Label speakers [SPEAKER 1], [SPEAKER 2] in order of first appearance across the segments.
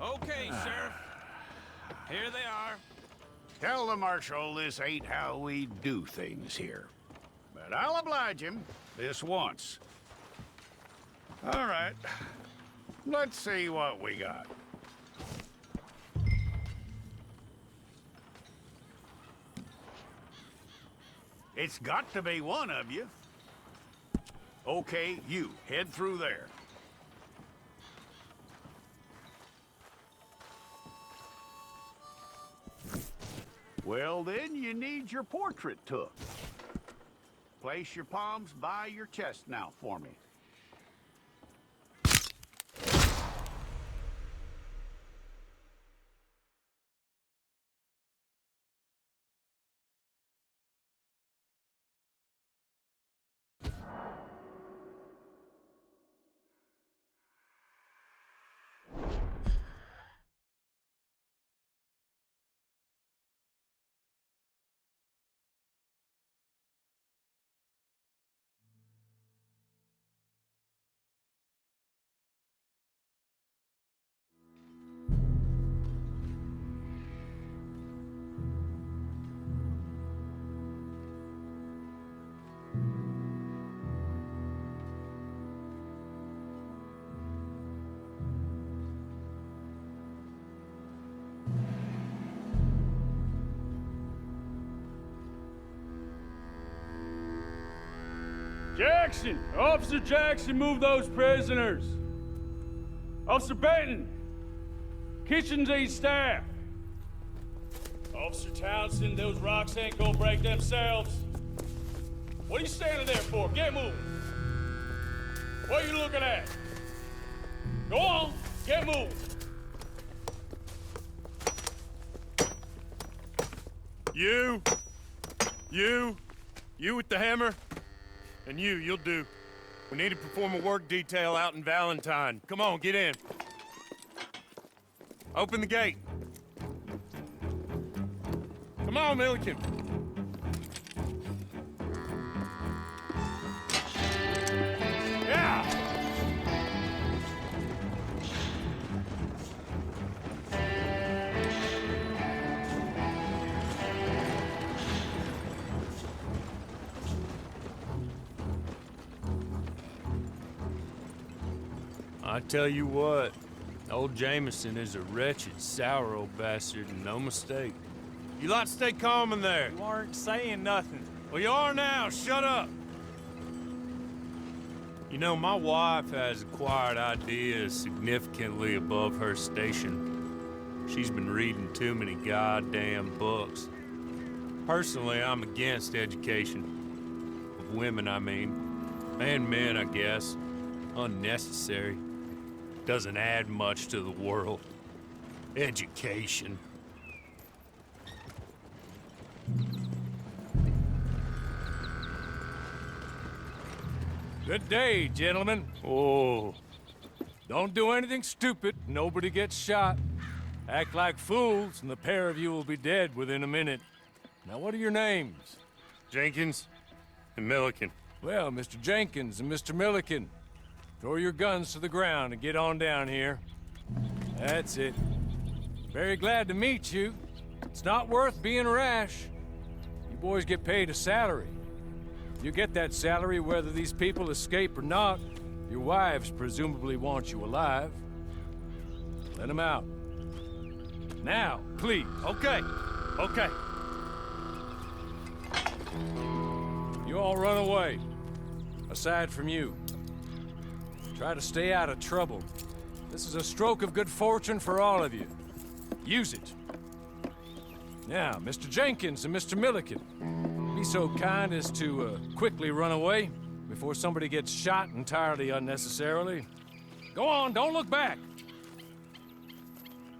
[SPEAKER 1] Okay, Sheriff. Here they are.
[SPEAKER 2] Tell the Marshal this ain't how we do things here. But I'll oblige him this once. All right. Let's see what we got. It's got to be one of you. Okay, you, head through there. Well, then you need your portrait took. Place your palms by your chest now for me.
[SPEAKER 3] Jackson! Officer Jackson, move those prisoners! Officer Benton! Kitchens aid staff! Officer Townsend, those rocks ain't gonna break themselves. What are you standing there for? Get moving! What are you looking at? Go on, get moving!
[SPEAKER 4] You with the hammer? And you'll do. We need to perform a work detail out in Valentine. Come on, get in. Open the gate. Come on, Milliken. Yeah!
[SPEAKER 3] I tell you what, old Jameson is a wretched, sour old bastard, and no mistake.
[SPEAKER 4] You lot stay calm in there.
[SPEAKER 1] You aren't saying nothing.
[SPEAKER 4] Well, you are now. Shut up.
[SPEAKER 3] You know, my wife has acquired ideas significantly above her station. She's been reading too many goddamn books. Personally, I'm against education. Of women, I mean. And men, I guess. Unnecessary. Doesn't add much to the world. Education.
[SPEAKER 5] Good day, gentlemen.
[SPEAKER 3] Oh.
[SPEAKER 5] Don't do anything stupid. Nobody gets shot. Act like fools, and the pair of you will be dead within a minute. Now, what are your names?
[SPEAKER 4] Jenkins and Milliken.
[SPEAKER 5] Well, Mr. Jenkins and Mr. Milliken, throw your guns to the ground and get on down here. That's it. Very glad to meet you. It's not worth being rash. You boys get paid a salary. You get that salary whether these people escape or not. Your wives presumably want you alive. Let them out. Now, please.
[SPEAKER 4] Okay.
[SPEAKER 5] You all run away. Aside from you. Try to stay out of trouble. This is a stroke of good fortune for all of you. Use it. Now, Mr. Jenkins and Mr. Milliken, be so kind as to quickly run away before somebody gets shot entirely unnecessarily. Go on, don't look back.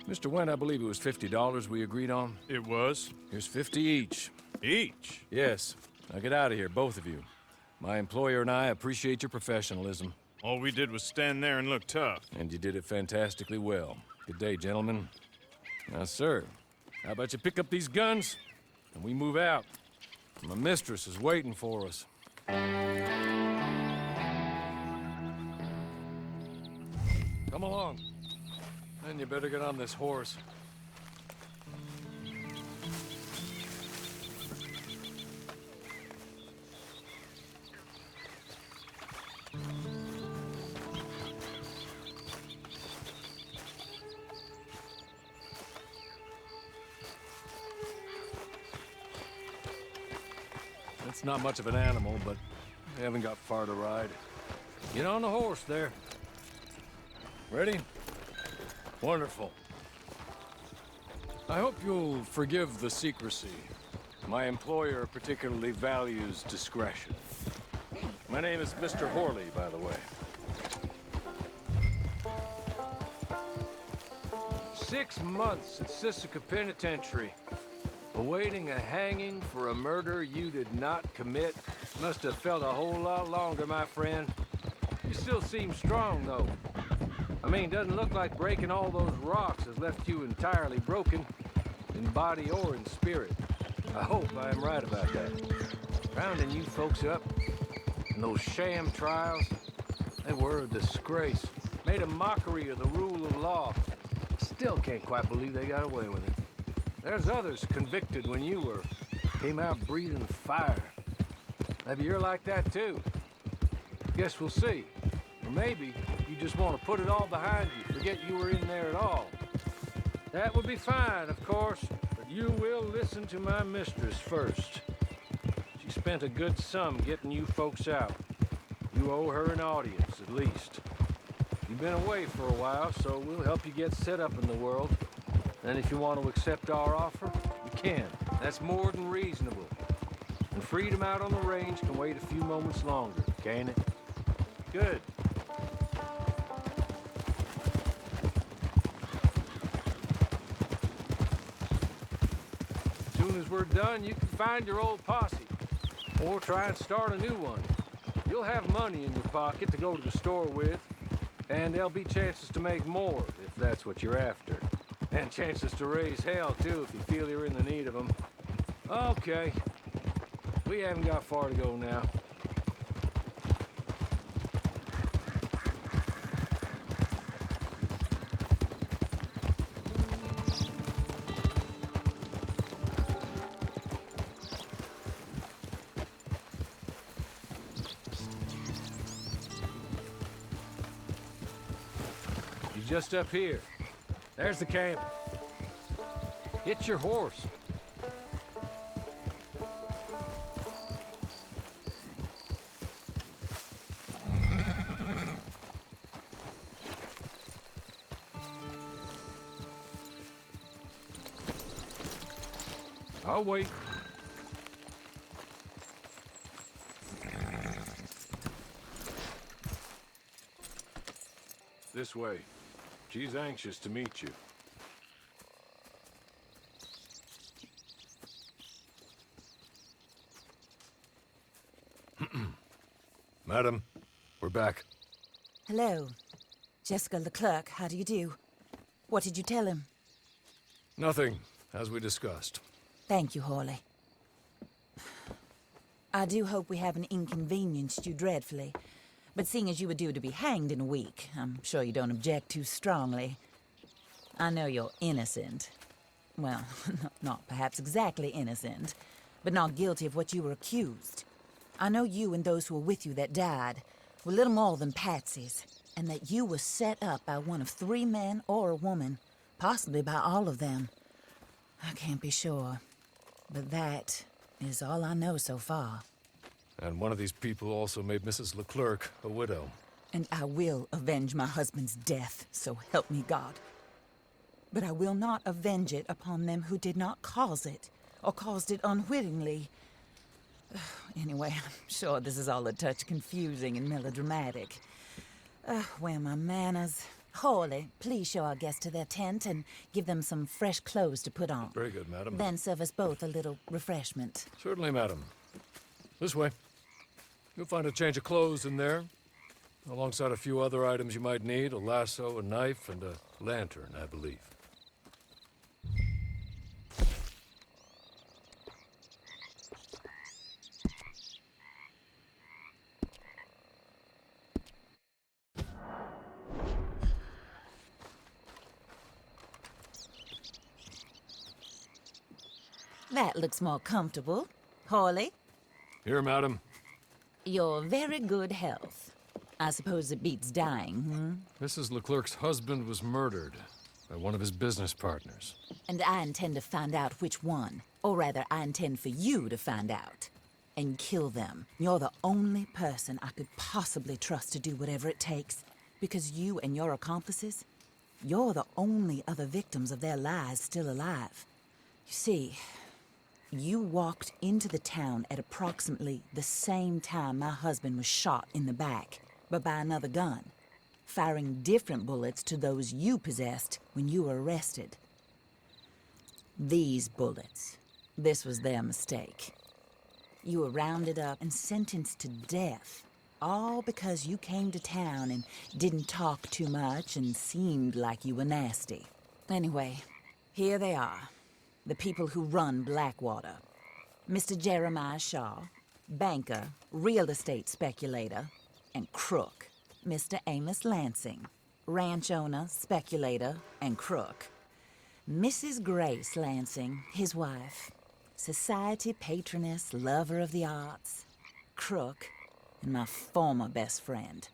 [SPEAKER 5] Mr. Wendt, I believe it was $50 we agreed on.
[SPEAKER 4] It was.
[SPEAKER 5] Here's 50 each.
[SPEAKER 4] Each?
[SPEAKER 5] Yes. Now get out of here, both of you. My employer and I appreciate your professionalism.
[SPEAKER 4] All we did was stand there and look tough.
[SPEAKER 5] And you did it fantastically well. Good day, gentlemen. Now, sir, how about you pick up these guns, and we move out? My mistress is waiting for us. Come along. Then you better get on this horse. It's not much of an animal, but we haven't got far to ride. Get on the horse there. Ready? Wonderful. I hope you'll forgive the secrecy. My employer particularly values discretion. My name is Mr. Horley, by the way. 6 months at Sisika Penitentiary, awaiting a hanging for a murder you did not commit. Must have felt a whole lot longer, my friend. You still seem strong, though. I mean, doesn't look like breaking all those rocks has left you entirely broken, in body or in spirit. I hope I am right about that. Rounding you folks up, and those sham trials, they were a disgrace. Made a mockery of the rule of law. Still can't quite believe they got away with it. There's others convicted when you were. Came out breathing fire. Maybe you're like that too. Guess we'll see. Or maybe you just want to put it all behind you, forget you were in there at all. That would be fine, of course, but you will listen to my mistress first. She spent a good sum getting you folks out. You owe her an audience, at least. You've been away for a while, so we'll help you get set up in the world. And if you want to accept our offer, you can. That's more than reasonable. And freedom out on the range can wait a few moments longer, can't it? Good. As soon as we're done, you can find your old posse. Or try and start a new one. You'll have money in your pocket to go to the store with. And there'll be chances to make more, if that's what you're after. And chances to raise hell, too, if you feel you're in the need of them. Okay. We haven't got far to go now. You're just up here. There's the camp. Hit your horse. I'll wait. This way. She's anxious to meet you. Madam, we're back.
[SPEAKER 6] Hello. Jessica Leclerc, how do you do? What did you tell him?
[SPEAKER 5] Nothing, as we discussed.
[SPEAKER 6] Thank you, Horley. I do hope we haven't inconvenienced you dreadfully. But seeing as you were due to be hanged in a week, I'm sure you don't object too strongly. I know you're innocent. Well, not perhaps exactly innocent, but not guilty of what you were accused. I know you and those who were with you that died were little more than patsies, and that you were set up by one of 3 men or a woman, possibly by all of them. I can't be sure, but that is all I know so far.
[SPEAKER 5] And one of these people also made Mrs. Leclerc a widow.
[SPEAKER 6] And I will avenge my husband's death, so help me God. But I will not avenge it upon them who did not cause it, or caused it unwittingly. Anyway, I'm sure this is all a touch confusing and melodramatic. Where are my manners? Horley, please show our guests to their tent and give them some fresh clothes to put on.
[SPEAKER 5] Very good, madam.
[SPEAKER 6] Then serve us both a little refreshment.
[SPEAKER 5] Certainly, madam. This way. You'll find a change of clothes in there, alongside a few other items you might need, a lasso, a knife, and a lantern, I believe.
[SPEAKER 6] That looks more comfortable. Hawley,
[SPEAKER 5] Here, madam.
[SPEAKER 6] your very good health. I suppose it beats dying,
[SPEAKER 5] Mrs. Leclerc's husband was murdered by one of his business partners.
[SPEAKER 6] And I intend to find out which one. Or rather, I intend for you to find out. And kill them. You're the only person I could possibly trust to do whatever it takes. Because you and your accomplices, you're the only other victims of their lies still alive. You see, you walked into the town at approximately the same time my husband was shot in the back, but by another gun, firing different bullets to those you possessed when you were arrested. These bullets, this was their mistake. You were rounded up and sentenced to death, all because you came to town and didn't talk too much and seemed like you were nasty. Anyway, here they are, the people who run Blackwater. Mr. Jeremiah Shaw, banker, real estate speculator, and crook. Mr. Amos Lansing, ranch owner, speculator, and crook. Mrs. Grace Lansing, his wife, society patroness, lover of the arts, crook, and my former best friend.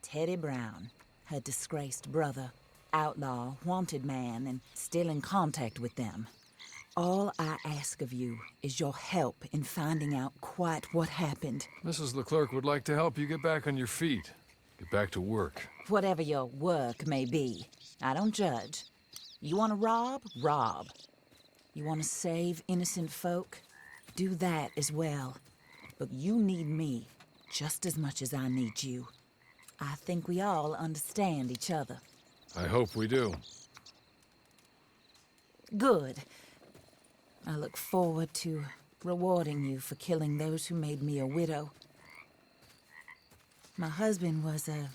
[SPEAKER 6] Teddy Brown, her disgraced brother, outlaw, wanted man, and still in contact with them. All I ask of you is your help in finding out quite what happened.
[SPEAKER 5] Mrs. Leclerc would like to help you get back on your feet. Get back to work.
[SPEAKER 6] Whatever your work may be, I don't judge. You want to rob? Rob. You want to save innocent folk? Do that as well. But you need me just as much as I need you. I think we all understand each other.
[SPEAKER 5] I hope we do.
[SPEAKER 6] Good. I look forward to rewarding you for killing those who made me a widow. My husband was a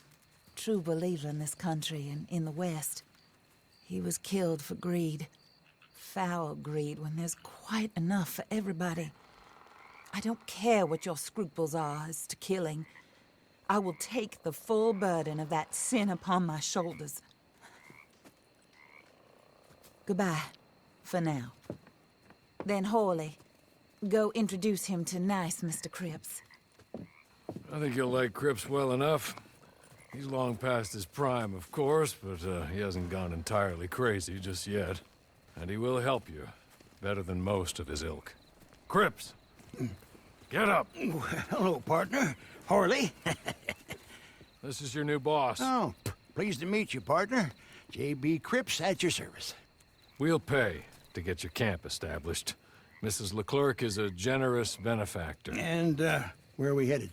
[SPEAKER 6] true believer in this country and in the West. He was killed for greed. Foul greed when there's quite enough for everybody. I don't care what your scruples are as to killing. I will take the full burden of that sin upon my shoulders. Goodbye, for now. Then Hawley, go introduce him to nice Mr. Cripps.
[SPEAKER 5] I think you'll like Cripps well enough. He's long past his prime, of course, but he hasn't gone entirely crazy just yet. And he will help you, better than most of his ilk. Cripps! Get up!
[SPEAKER 2] Hello, partner. Hawley.
[SPEAKER 5] This is your new boss.
[SPEAKER 2] Oh, pleased to meet you, partner. J.B. Cripps at your service.
[SPEAKER 5] We'll pay to get your camp established. Mrs. Leclerc is a generous benefactor.
[SPEAKER 2] And, where are we headed?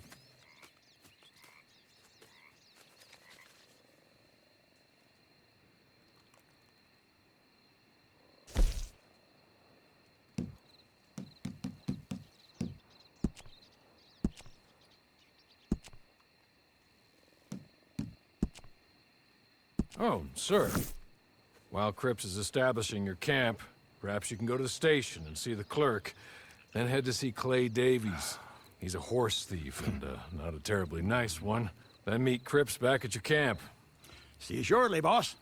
[SPEAKER 5] Oh, sir. While Cripps is establishing your camp, perhaps you can go to the station and see the clerk, then head to see Clay Davies. He's a horse thief, and not a terribly nice one. Then meet Cripps back at your camp.
[SPEAKER 2] See you shortly, boss.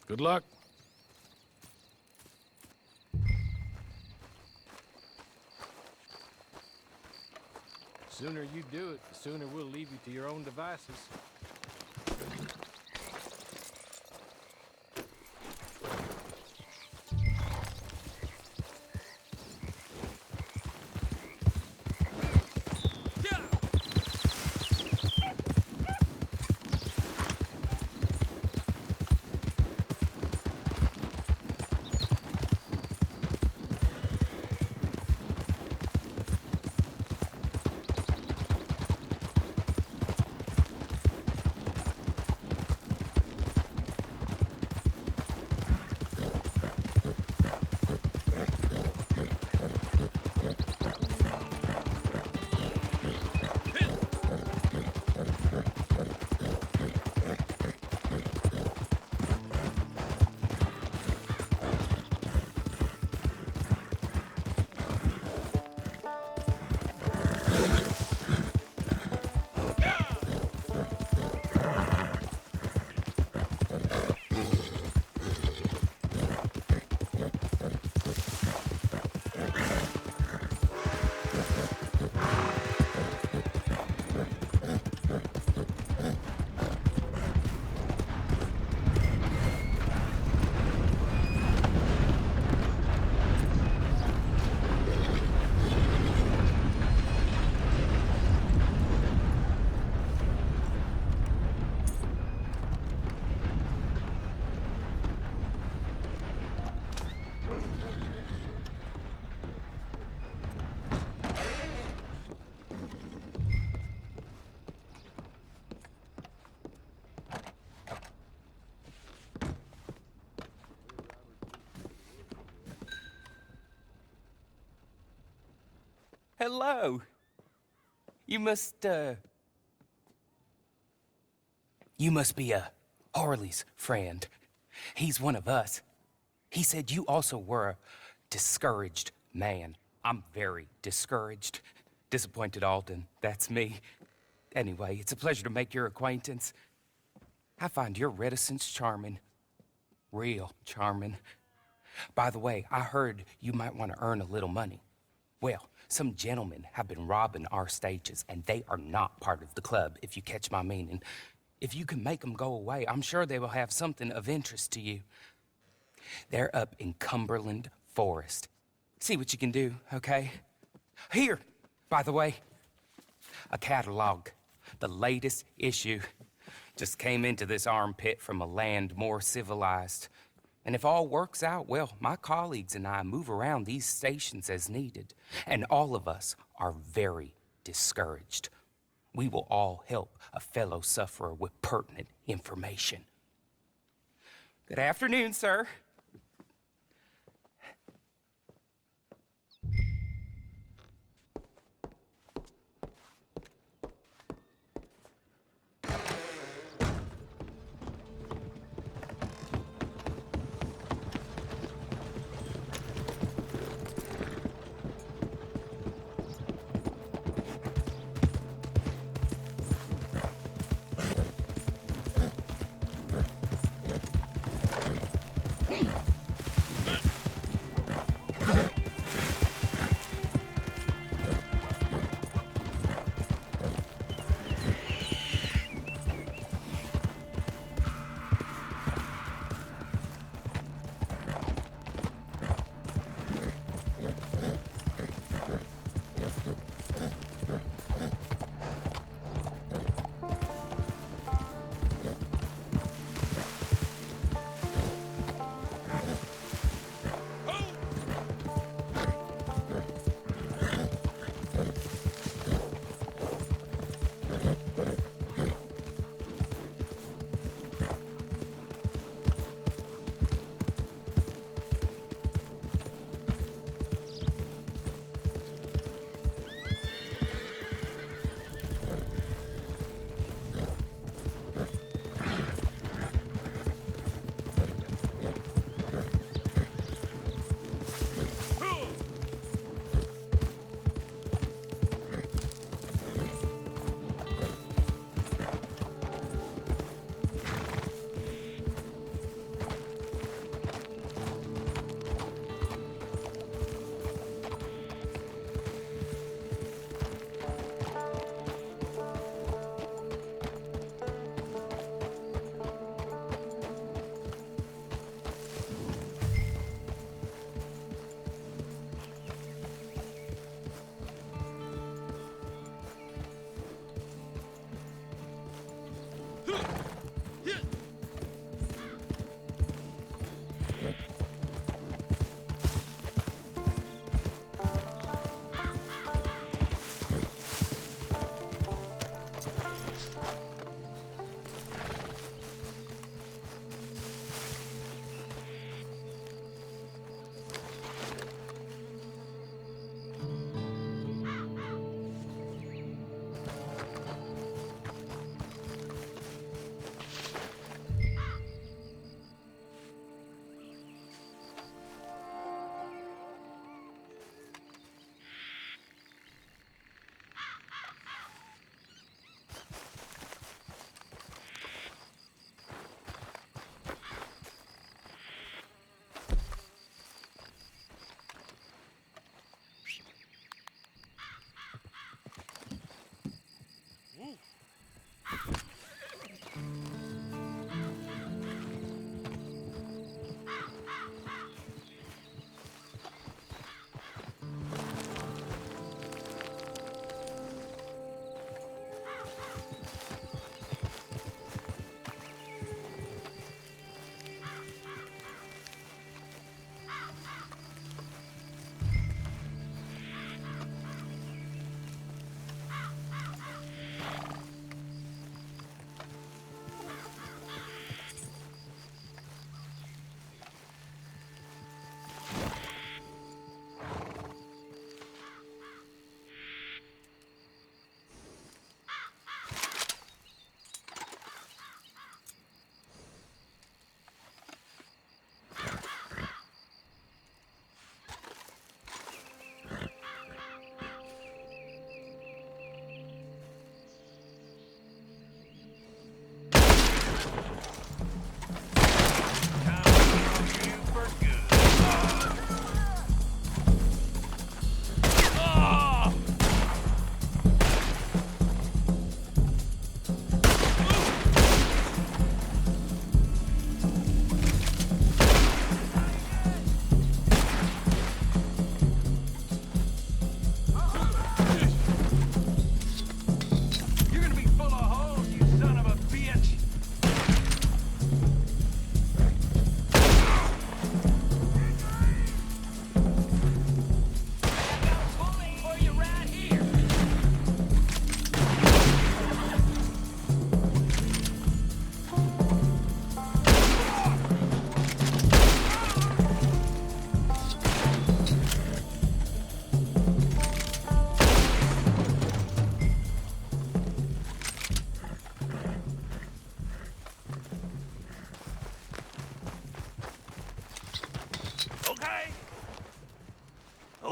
[SPEAKER 5] Good luck.
[SPEAKER 7] The sooner you do it, the sooner we'll leave you to your own devices.
[SPEAKER 8] Hello. You must be Harley's friend. He's one of us. He said you also were a discouraged man. I'm very discouraged. Disappointed Alden, that's me. Anyway, it's a pleasure to make your acquaintance. I find your reticence charming. Real charming. By the way, I heard you might want to earn a little money. Well, some gentlemen have been robbing our stages, and they are not part of the club, if you catch my meaning. If you can make them go away, I'm sure they will have something of interest to you. They're up in Cumberland Forest. See what you can do, okay? Here, by the way, a catalog. The latest issue. Just came into this armpit from a land more civilized. And if all works out, well, my colleagues and I move around these stations as needed. And all of us are very discouraged. We will all help a fellow sufferer with pertinent information. Good afternoon, sir.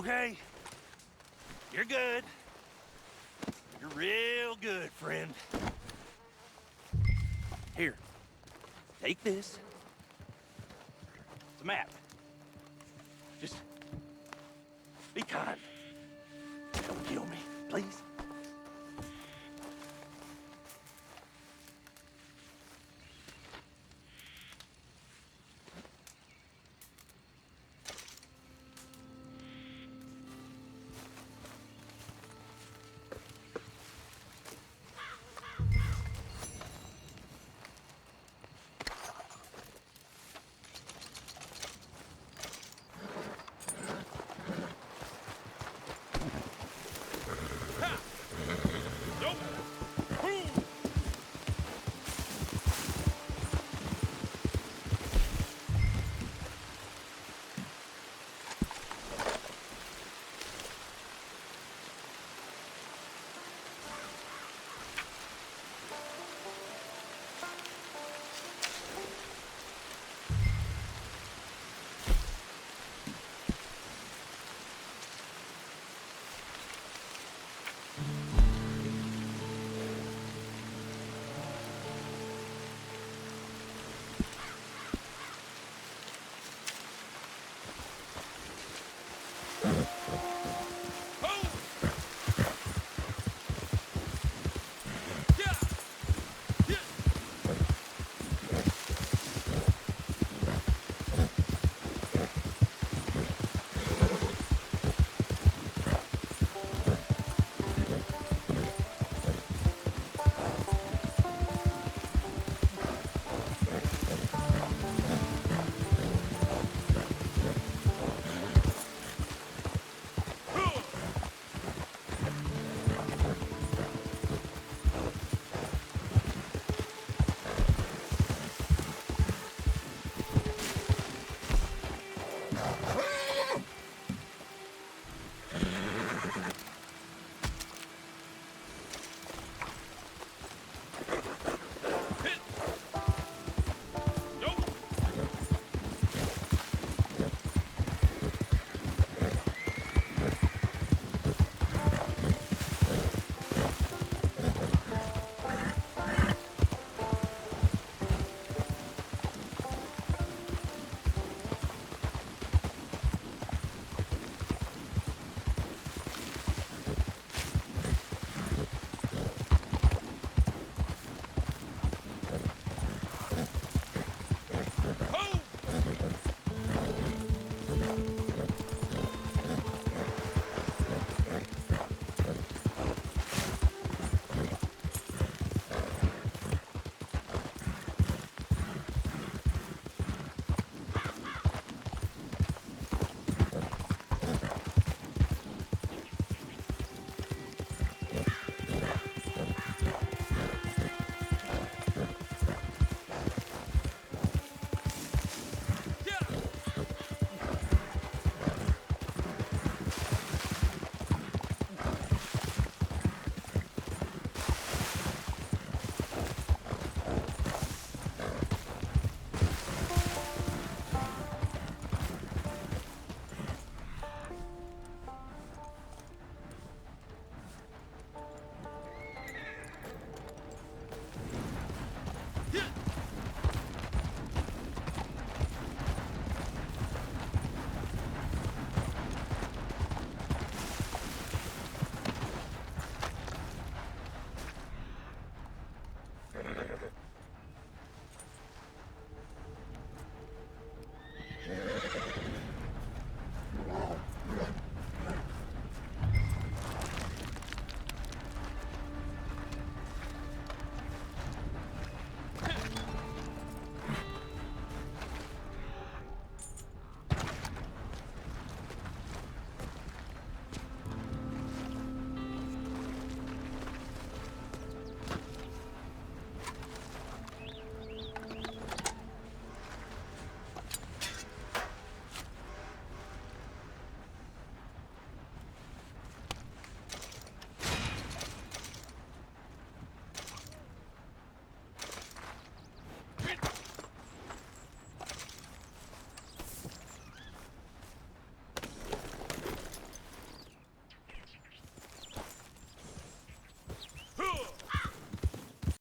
[SPEAKER 9] Okay. You're good. You're real good, friend. Here. Take this. It's a map. Just be kind. Don't kill me, please.